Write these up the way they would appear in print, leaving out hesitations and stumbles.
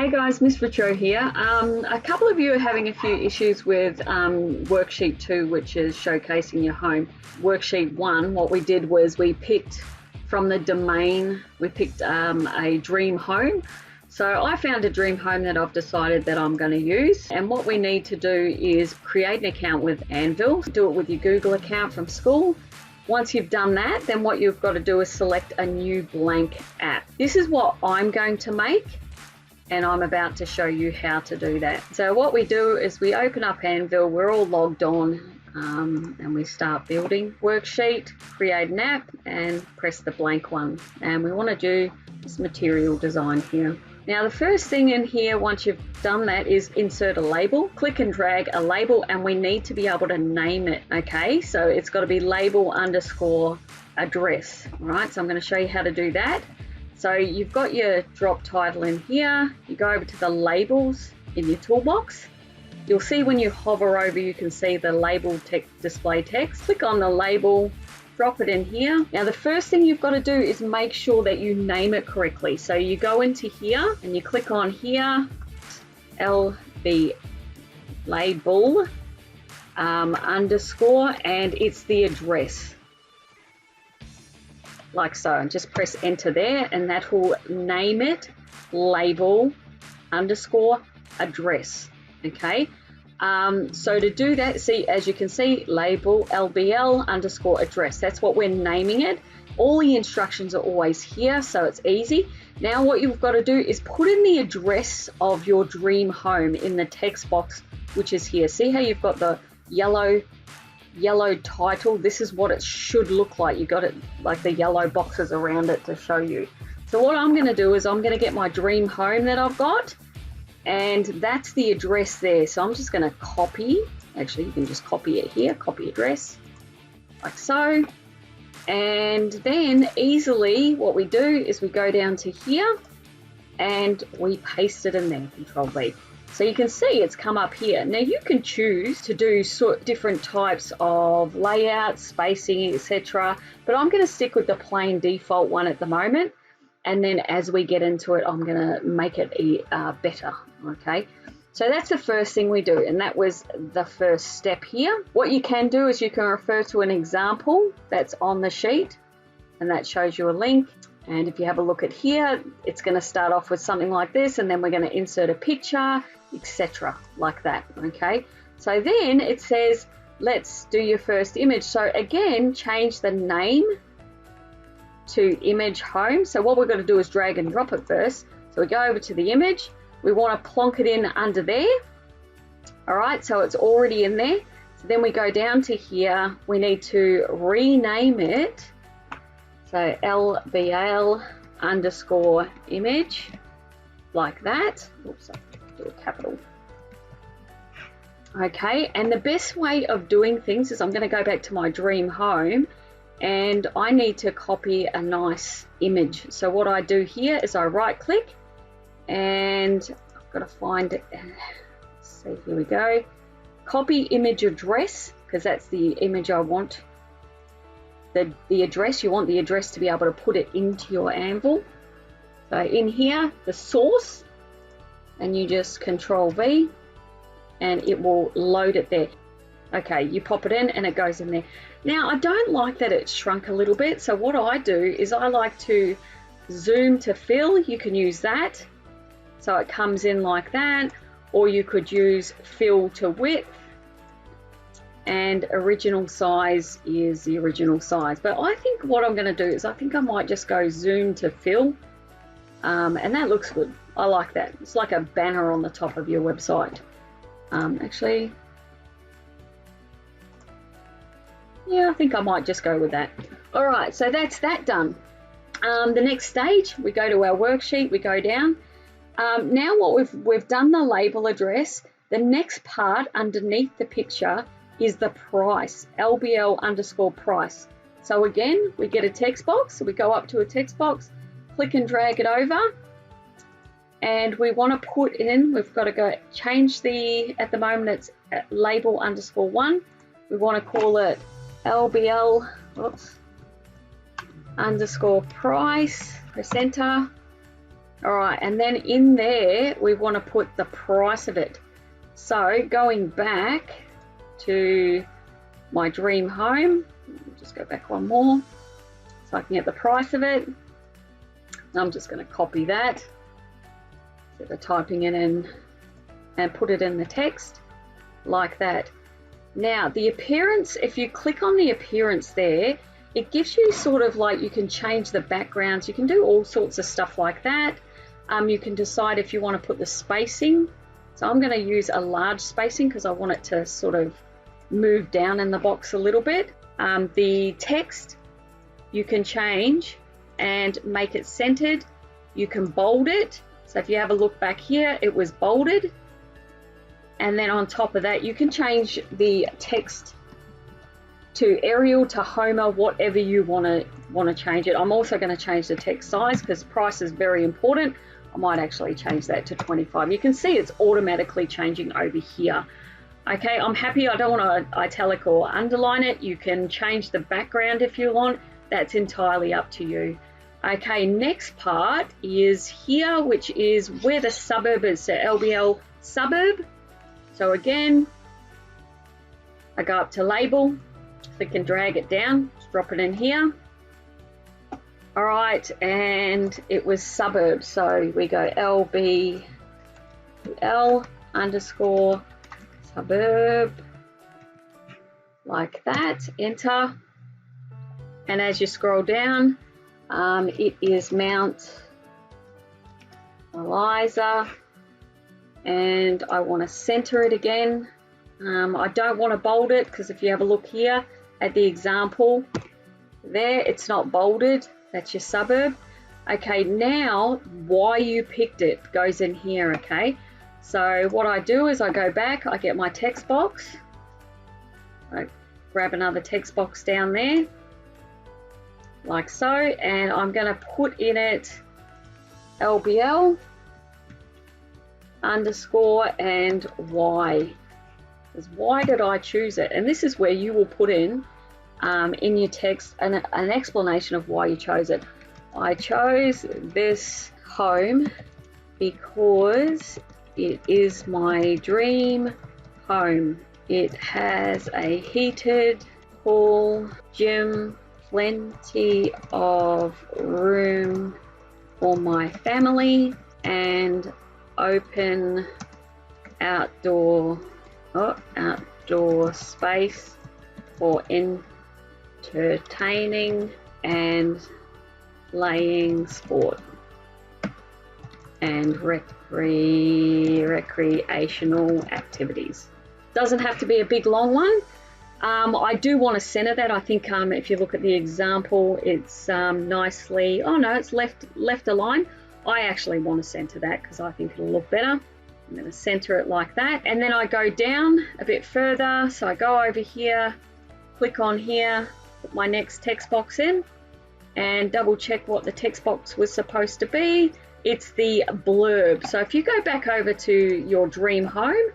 Hey guys, Miss Retro here. A couple of you are having a few issues with worksheet 2, which is showcasing your home. Worksheet 1, what we did was we picked from the domain, we picked a dream home. So I found a dream home that I've decided that I'm going to use. And what we need to do is create an account with Anvil. Do it with your Google account from school. Once you've done that, then what you've got to do is select a new blank app. This is what I'm going to make, and I'm about to show you how to do that. So what we do is we open up Anvil, we're all logged on, and we start building. Worksheet, create an app, and press the blank one. And we want to do this material design here. Now the first thing in here, once you've done that, is insert a label. Click and drag a label, and we need to be able to name it, okay? So it's got to be label underscore address, all right? So I'm going to show you how to do that. So you've got your drop title in here. You go over to the labels in your toolbox. You'll see when you hover over, you can see the label display text. Click on the label, drop it in here. Now the first thing you've got to do is make sure that you name it correctly. So you go into here and you click on here, LB label underscore, and it's the address. Like so, and just press enter there, and that will name it label underscore address. Okay, so to do that, see, as you can see, label LBL underscore address, that's what we're naming it. All the instructions are always here, so it's easy. Now what you've got to do is put in the address of your dream home in the text box, which is here. See how you've got the yellow title? This is what it should look like. You got it like the yellow boxes around it to show you. So what I'm going to do is I'm going to get my dream home that I've got, and that's the address there. So I'm just going to copy. Actually, you can just copy it here, copy address like so, and then easily what we do is we go down to here and we paste it in there, Control V. So you can see it's come up here. Now you can choose to do different types of layout, spacing, etc. But I'm going to stick with the plain default one at the moment. And then as we get into it, I'm going to make it better. Okay. So that's the first thing we do. And that was the first step here. What you can do is you can refer to an example that's on the sheet, and that shows you a link. And if you have a look at here, it's going to start off with something like this, and then we're going to insert a picture, etc. like that, okay? So then it says, let's do your first image. So again, change the name to image home. So what we're going to do is drag and drop it first. So we go over to the image. We want to plonk it in under there. All right, so it's already in there. So then we go down to here. We need to rename it. So LBL underscore image, like that. Oops, I'll do a capital. Okay, and the best way of doing things is I'm going to go back to my dream home, and I need to copy a nice image. So what I do here is I right click, and I've got to find it. Let's see, here we go. Copy image address, because that's the image I want. The address, you want the address to be able to put it into your Anvil. So in here, the source, and you just Control V, and it will load it there. Okay, you pop it in and it goes in there. Now I don't like that it's shrunk a little bit, so what I do is I like to zoom to fill. You can use that, so it comes in like that, or you could use fill to width, and original size is the original size. But I think what I'm going to do is I think I might just go zoom to fill, and that looks good. I like that. It's like a banner on the top of your website. Actually, yeah, I think I might just go with that. All right, so that's that done. The next stage, we go to our worksheet, we go down. Now what we've done the label address. The next part underneath the picture is the price, LBL underscore price. So again, we get a text box. So we go up to a text box, click and drag it over, and we want to put in, we've got to go change at the moment it's label underscore 1. We want to call it LBL underscore price, press enter, All right, and then in there, we want to put the price of it. So going back to my dream home, just go back one more so I can get the price of it. I'm just going to copy that, instead of typing it in, and put it in the text like that. Now the appearance, if you click on the appearance there, it gives you sort of like, you can change the backgrounds, you can do all sorts of stuff like that. You can decide if you want to put the spacing. So I'm going to use a large spacing because I want it to sort of move down in the box a little bit. The text you can change and make it centered. You can bold it. So if you have a look back here, it was bolded. And then on top of that, you can change the text to Arial, to Homer, whatever you want to change it. I'm also going to change the text size because price is very important. I might actually change that to 25. You can see it's automatically changing over here. Okay, I'm happy. I don't want to italic or underline it. You can change the background if you want. That's entirely up to you. Okay, next part is here, which is where the suburb is. So LBL suburb. So again, I go up to label, click and drag it down, just drop it in here. All right, and it was suburb. So we go LBL underscore suburb, like that, enter. And as you scroll down, it is Mount Eliza, and I want to center it again. I don't want to bold it because if you have a look here at the example there, it's not bolded. That's your suburb. Okay, now why you picked it goes in here. Okay, so what I do is I go back, I get my text box, I grab another text box down there like so, and I'm going to put in it LBL underscore and Y. Because why did I choose it? And this is where you will put in your text an explanation of why you chose it. I chose this home because it is my dream home. It has a heated pool, gym, plenty of room for my family, and open outdoor space for entertaining and playing sport and recreational activities. Doesn't have to be a big long one. I do want to center that. I think if you look at the example, it's nicely, oh no, it's left aligned. I actually want to center that because I think it'll look better. I'm going to center it like that, and then I go down a bit further. So I go over here, click on here, put my next text box in, and double check what the text box was supposed to be. It's the blurb. So if you go back over to your dream home,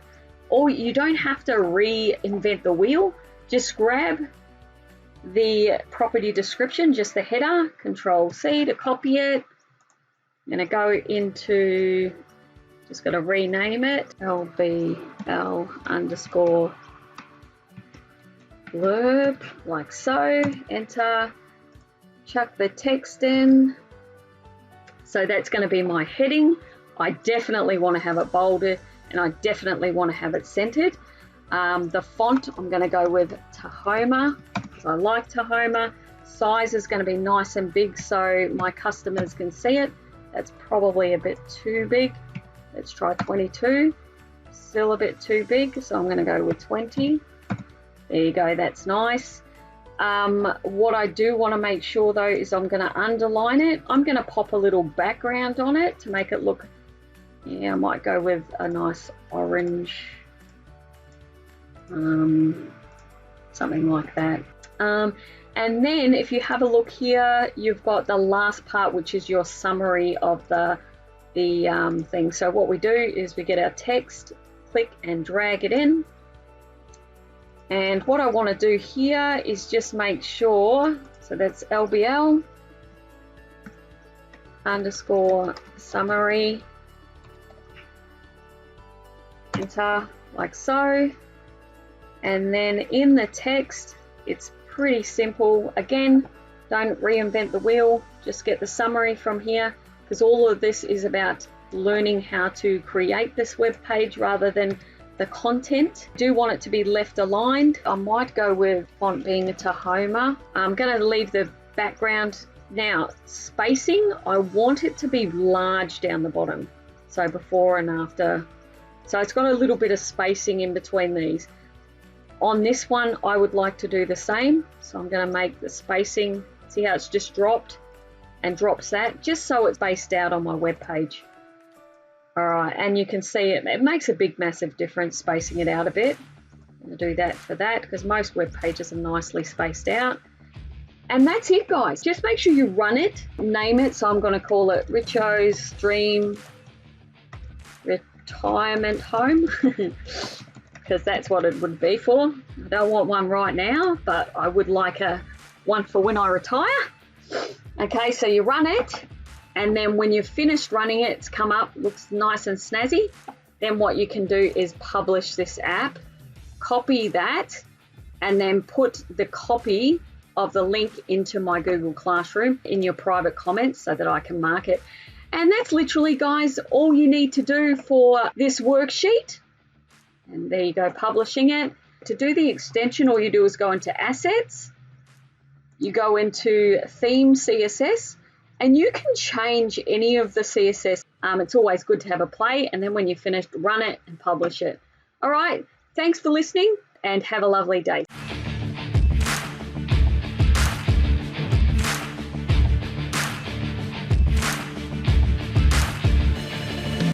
or you don't have to reinvent the wheel, just grab the property description, just the header, Control C to copy it. I'm going to go into, just going to rename it, LBL underscore blurb, like so, enter, chuck the text in. So that's going to be my heading. I definitely want to have it bolded, and I definitely want to have it centered. The font, I'm going to go with Tahoma, because I like Tahoma. Size is going to be nice and big so my customers can see it. That's probably a bit too big. Let's try 22. Still a bit too big, so I'm going to go with 20. There you go, that's nice. What I do want to make sure though is I'm going to underline it. I'm going to pop a little background on it to make it look, yeah, I might go with a nice orange, something like that. And then if you have a look here, you've got the last part, which is your summary of the thing. So what we do is we get our text, click and drag it in. And what I want to do here is just make sure, so that's LBL underscore summary, enter, like so. And then in the text, it's pretty simple. Again, don't reinvent the wheel, just get the summary from here, because all of this is about learning how to create this web page rather than the content. I do want it to be left aligned. I might go with font being a Tahoma. I'm going to leave the background. Now, spacing, I want it to be large down the bottom. So before and after. So it's got a little bit of spacing in between these. On this one, I would like to do the same. So I'm going to make the spacing, see how it's just dropped and drops that, just so it's spaced out on my web page. All right, and you can see it makes a big, massive difference spacing it out a bit. I'm going to do that for that because most web pages are nicely spaced out. And that's it, guys. Just make sure you run it, name it. So I'm going to call it Richo's Dream Retirement Home because that's what it would be for. I don't want one right now, but I would like one for when I retire. Okay, so you run it. And then when you've finished running it, it's come up, looks nice and snazzy. Then what you can do is publish this app, copy that, and then put the copy of the link into my Google Classroom in your private comments so that I can mark it. And that's literally, guys, all you need to do for this worksheet. And there you go, publishing it. To do the extension, all you do is go into Assets. You go into Theme CSS. And you can change any of the CSS. It's always good to have a play. And then when you're finished, run it and publish it. All right. Thanks for listening and have a lovely day.